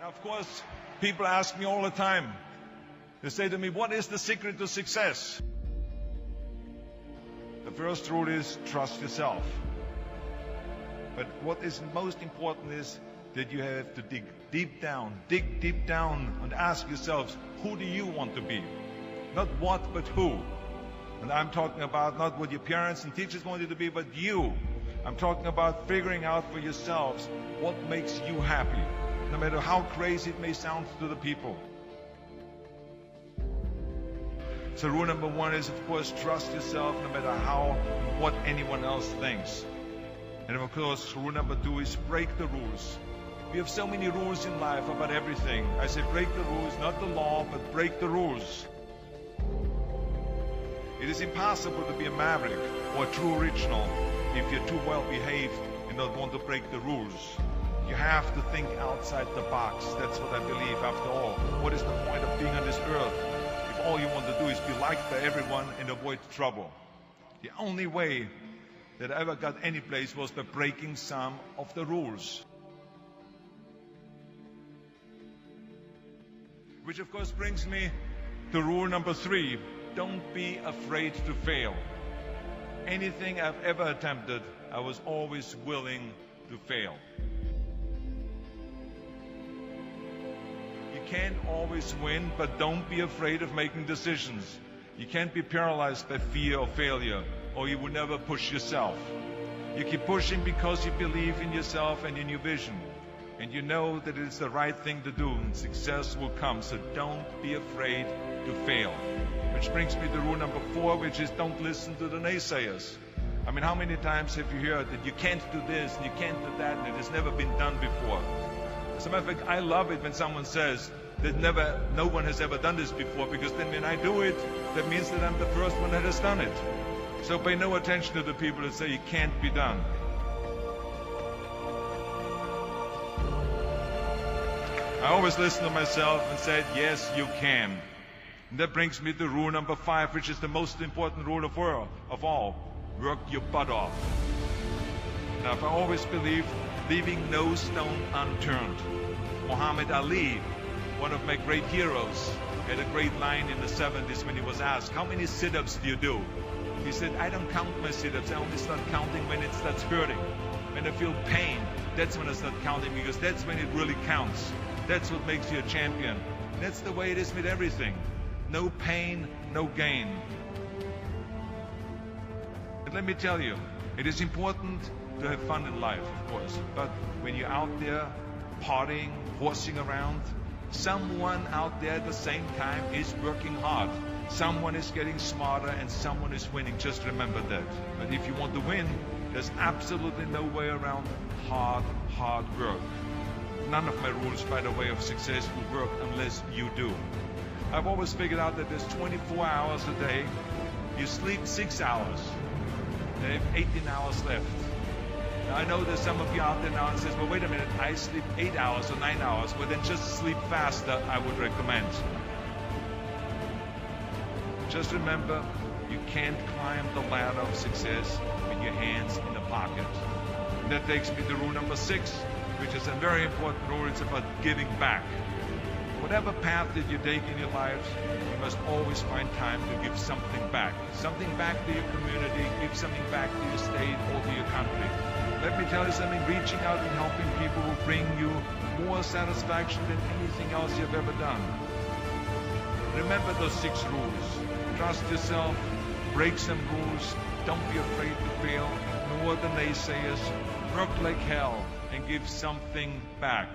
Of course, people ask me all the time. They say to me, what is the secret to success? The first rule is trust yourself. But what is most important is that you have to dig deep down and ask yourselves, who do you want to be? Not what, but who. And I'm talking about not what your parents and teachers want you to be, but you. I'm talking about figuring out for yourselves what makes you happy, no matter how crazy it may sound to the people. So rule number one is, of course, trust yourself no matter what anyone else thinks. And of course, rule number two is break the rules. We have so many rules in life about everything. I say break the rules, not the law, but break the rules. It is impossible to be a maverick or a true original if you're too well behaved and don't want to break the rules. You have to think outside the box. That's what I believe after all. What is the point of being on this earth if all you want to do is be liked by everyone and avoid trouble? The only way that I ever got any place was by breaking some of the rules. Which of course brings me to rule number three. Don't be afraid to fail. Anything I've ever attempted, I was always willing to fail. You can't always win, but don't be afraid of making decisions. You can't be paralyzed by fear of failure, or you will never push yourself. You keep pushing because you believe in yourself and in your vision. And you know that it is the right thing to do, and success will come. So don't be afraid to fail. Which brings me to rule number four, which is don't listen to the naysayers. I mean, how many times have you heard that you can't do this and you can't do that and it has never been done before? As a matter of fact, I love it when someone says that no one has ever done this before, because then when I do it, that means that I'm the first one that has done it. So pay no attention to the people that say it can't be done. I always listen to myself and said, yes, you can. And that brings me to rule number five, which is the most important rule of all. Work your butt off. Now, I've always believed leaving no stone unturned. Muhammad Ali, one of my great heroes, had a great line in the 70s when he was asked, how many sit-ups do you do? He said, I don't count my sit-ups. I only start counting when it starts hurting. When I feel pain, that's when I start counting, because that's when it really counts. That's what makes you a champion. That's the way it is with everything. No pain, no gain. But let me tell you, it is important to have fun in life, of course. But when you're out there partying, horsing around, someone out there at the same time is working hard. Someone is getting smarter and someone is winning. Just remember that. But if you want to win, there's absolutely no way around hard work. None of my rules, by the way, of success will work unless you do. I've always figured out that there's 24 hours a day. You sleep 6 hours. You have 18 hours left. Now, I know there's some of you out there now and says, well, wait a minute, I sleep 8 hours or 9 hours. Well, then just sleep faster, I would recommend. Just remember, you can't climb the ladder of success with your hands in the pocket. And that takes me to rule number 6, which is a very important rule. It's about giving back. Whatever path that you take in your lives, you must always find time to give something back. Something back to your community, give something back to your state or to your country. Let me tell you something, reaching out and helping people will bring you more satisfaction than anything else you've ever done. Remember those 6 rules. Trust yourself, break some rules, don't be afraid to fail, ignore the naysayers, work like hell, and give something back.